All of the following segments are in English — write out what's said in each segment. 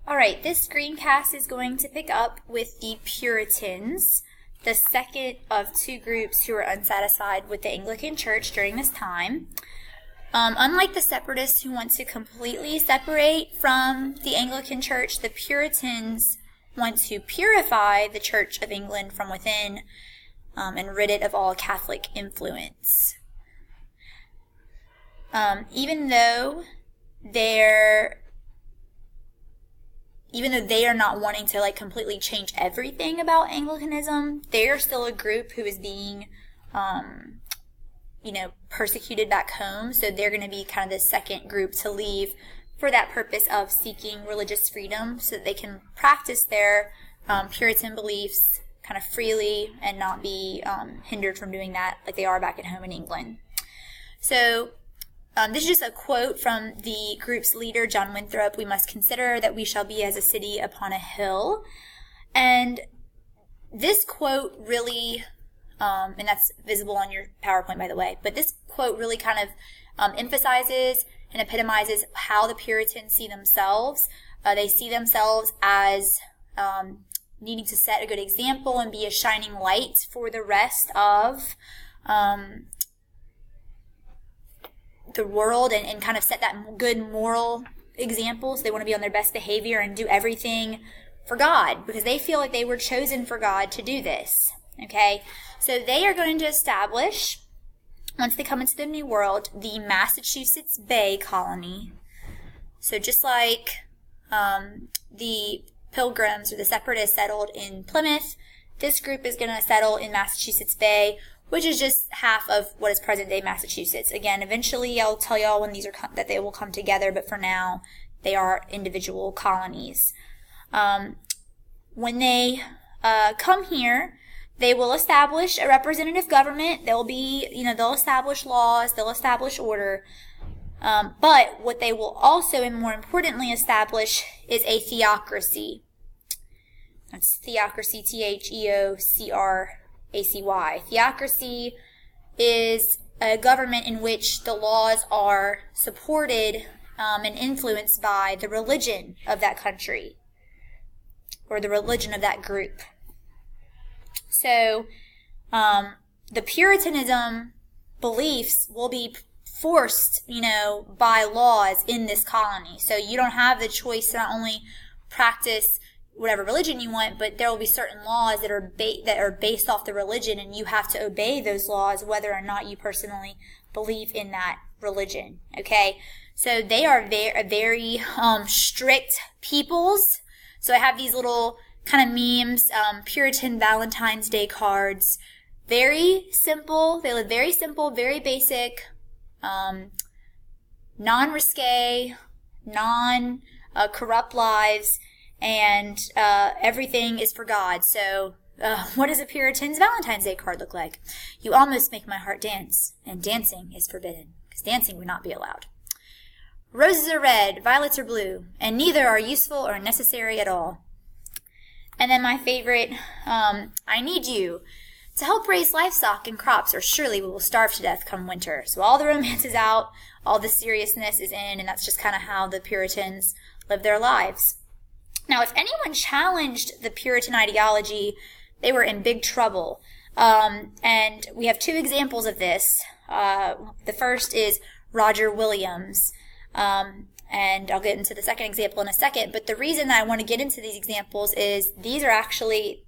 All right, this screencast is going to pick up with the Puritans, the second of two groups who were unsatisfied with the Anglican Church during this time. Unlike the separatists who want to completely separate from the Anglican Church, the Puritans want to purify the Church of England from within and rid it of all Catholic influence. Even though they are not wanting to completely change everything about Anglicanism, they are still a group who is being persecuted back home. So they're going to be kind of the second group to leave for that purpose of seeking religious freedom so that they can practice their Puritan beliefs kind of freely and not be hindered from doing that like they are back at home in England. So this is just a quote from the group's leader, John Winthrop. "We must consider that we shall be as a city upon a hill." And this quote really, and that's visible on your PowerPoint, by the way, but this quote really kind of emphasizes and epitomizes how the Puritans see themselves. They see themselves as needing to set a good example and be a shining light for the rest of the world and kind of set that good moral example. So they want to be on their best behavior and do everything for God because they feel like they were chosen for God to do this. Okay, so they are going to establish, once they come into the New World, the Massachusetts Bay Colony. So just like the Pilgrims or the Separatists settled in Plymouth, this group is going to settle in Massachusetts Bay, which is just half of what is present-day Massachusetts. Again, eventually I'll tell y'all when these are that they will come together, but for now they are individual colonies. When they come here, they will establish a representative government. They'll establish laws, they'll establish order. But what they will also, and more importantly, establish is a theocracy. That's theocracy, Theocracy. Theocracy is a government in which the laws are supported and influenced by the religion of that country or the religion of that group. So the Puritanism beliefs will be forced, by laws in this colony. So you don't have the choice to not only practice whatever religion you want, but there will be certain laws that are based off the religion, and you have to obey those laws whether or not you personally believe in that religion. Okay, so they are very strict peoples. So I have these little kind of memes, Puritan Valentine's Day cards. Very simple. They live very simple, very basic, non-risque, non-corrupt lives. And everything is for God. So what does a Puritan's Valentine's Day card look like? "You almost make my heart dance, and dancing is forbidden, because dancing would not be allowed. Roses are red, violets are blue, and neither are useful or necessary at all." And then my favorite, "I need you to help raise livestock and crops, or surely we will starve to death come winter." So all the romance is out, all the seriousness is in, and that's just kind of how the Puritans live their lives. Now, if anyone challenged the Puritan ideology, they were in big trouble. And we have two examples of this. The first is Roger Williams. And I'll get into the second example in a second. But the reason that I want to get into these examples is these are actually,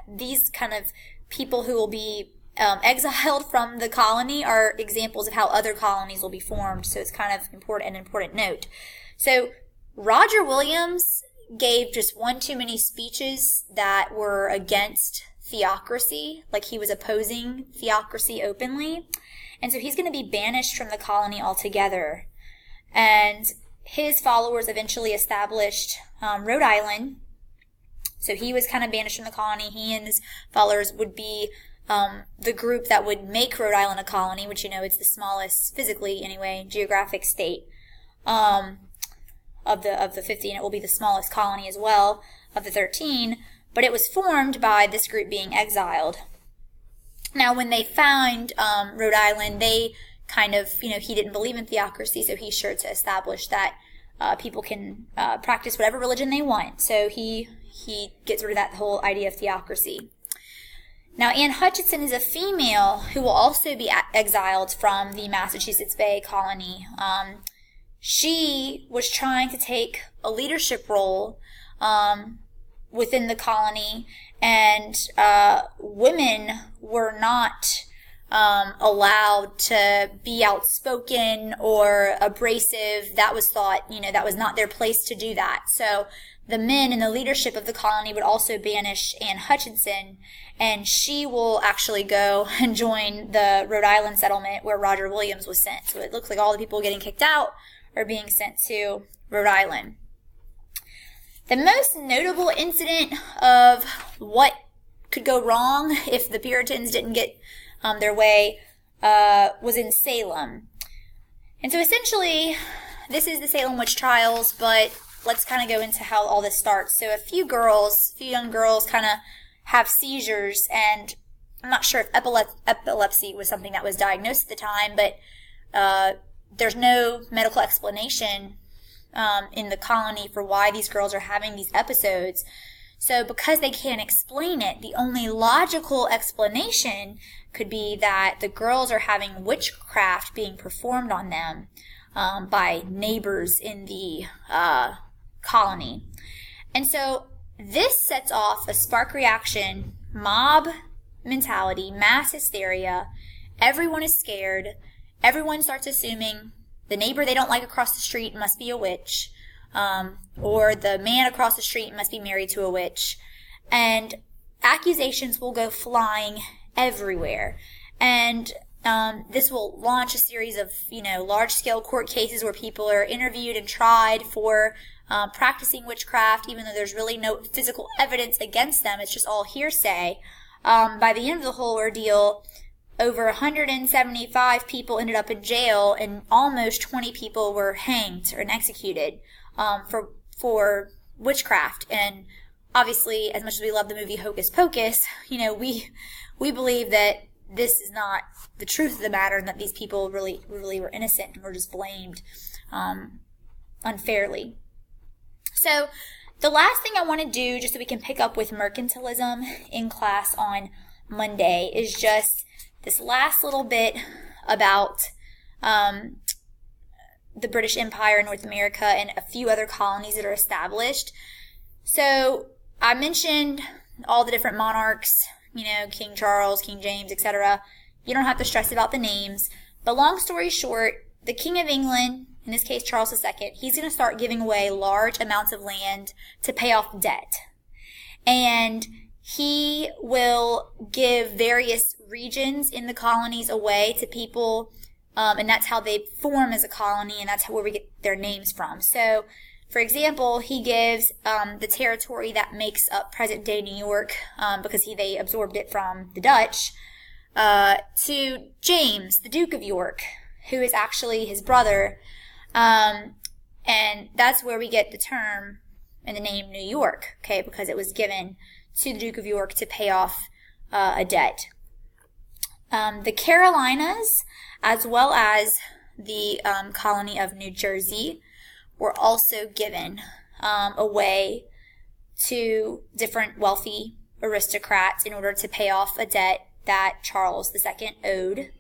these kind of people who will be exiled from the colony are examples of how other colonies will be formed. So it's kind of an important note. So Roger Williams gave just one too many speeches that were against theocracy, like he was opposing theocracy openly. And so he's going to be banished from the colony altogether. And his followers eventually established Rhode Island. So he was kind of banished from the colony. He and his followers would be the group that would make Rhode Island a colony, which, it's the smallest, physically anyway, geographic state of the 50, and it will be the smallest colony as well of the 13, but it was formed by this group being exiled. Now, when they found Rhode Island, they kind of, he didn't believe in theocracy, so he's sure to establish that people can practice whatever religion they want. So he gets rid of that whole idea of theocracy. Now, Anne Hutchinson is a female who will also be exiled from the Massachusetts Bay Colony. She was trying to take a leadership role within the colony, and women were not allowed to be outspoken or abrasive. That was thought, that was not their place to do that. So the men in the leadership of the colony would also banish Anne Hutchinson, and she will actually go and join the Rhode Island settlement where Roger Williams was sent. So it looks like all the people getting kicked out are being sent to Rhode Island. The most notable incident of what could go wrong if the Puritans didn't get their way was in Salem. And so essentially, this is the Salem witch trials, but let's kind of go into how all this starts. So a few young girls kind of have seizures, and I'm not sure if epilepsy was something that was diagnosed at the time, but there's no medical explanation in the colony for why these girls are having these episodes. So because they can't explain it, the only logical explanation could be that the girls are having witchcraft being performed on them by neighbors in the colony. And so this sets off a spark reaction, mob mentality, mass hysteria. Everyone is scared. Everyone starts assuming the neighbor they don't like across the street must be a witch, or the man across the street must be married to a witch. And accusations will go flying everywhere. And this will launch a series of, large-scale court cases where people are interviewed and tried for practicing witchcraft, even though there's really no physical evidence against them. It's just all hearsay. By the end of the whole ordeal, over 175 people ended up in jail, and almost 20 people were hanged or executed for witchcraft. And obviously, as much as we love the movie Hocus Pocus, we believe that this is not the truth of the matter, and that these people really were innocent and were just blamed unfairly. So the last thing I want to do, just so we can pick up with mercantilism in class on Monday, is just this last little bit about the British Empire in North America and a few other colonies that are established. So I mentioned all the different monarchs, King Charles, King James, etc. You don't have to stress about the names. But long story short, the King of England, in this case Charles II, he's going to start giving away large amounts of land to pay off debt. And he will give various regions in the colonies away to people, and that's how they form as a colony, and that's where we get their names from. So, for example, he gives the territory that makes up present-day New York, because they absorbed it from the Dutch, to James, the Duke of York, who is actually his brother, and that's where we get the term and the name New York, okay, because it was given to the Duke of York to pay off a debt. The Carolinas, as well as the colony of New Jersey, were also given away to different wealthy aristocrats in order to pay off a debt that Charles II owed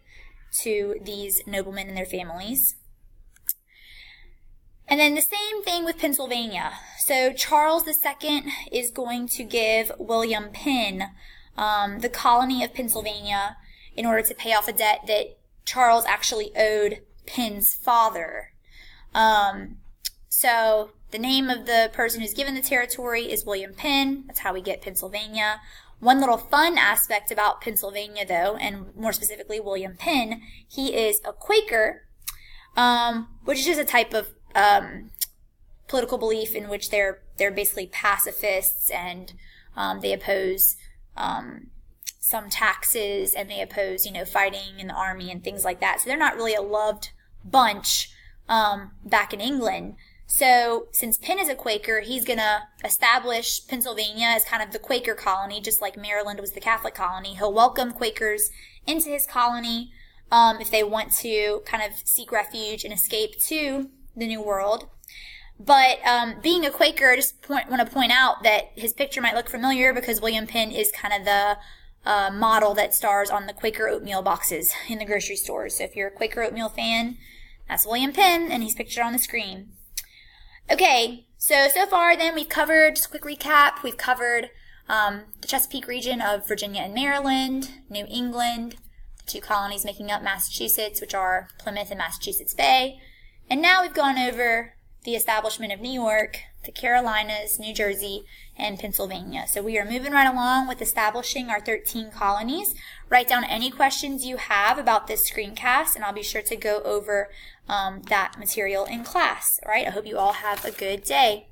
to these noblemen and their families. And then the same thing with Pennsylvania. So Charles II is going to give William Penn the colony of Pennsylvania in order to pay off a debt that Charles actually owed Penn's father. So the name of the person who's given the territory is William Penn. That's how we get Pennsylvania. One little fun aspect about Pennsylvania, though, and more specifically William Penn, he is a Quaker, which is just a type of political belief in which they're basically pacifists, and they oppose some taxes, and they oppose fighting in the army and things like that. So they're not really a loved bunch back in England. So since Penn is a Quaker, he's going to establish Pennsylvania as kind of the Quaker colony, just like Maryland was the Catholic colony. He'll welcome Quakers into his colony if they want to kind of seek refuge and escape to the New World. But being a Quaker, I just want to point out that his picture might look familiar because William Penn is kind of the model that stars on the Quaker oatmeal boxes in the grocery stores. So if you're a Quaker oatmeal fan, that's William Penn, and he's pictured on the screen. Okay, so far then we've covered, just a quick recap, we've covered the Chesapeake region of Virginia and Maryland, New England, the two colonies making up Massachusetts, which are Plymouth and Massachusetts Bay. And now we've gone over the establishment of New York, the Carolinas, New Jersey, and Pennsylvania. So we are moving right along with establishing our 13 colonies. Write down any questions you have about this screencast, and I'll be sure to go over that material in class. All right, I hope you all have a good day.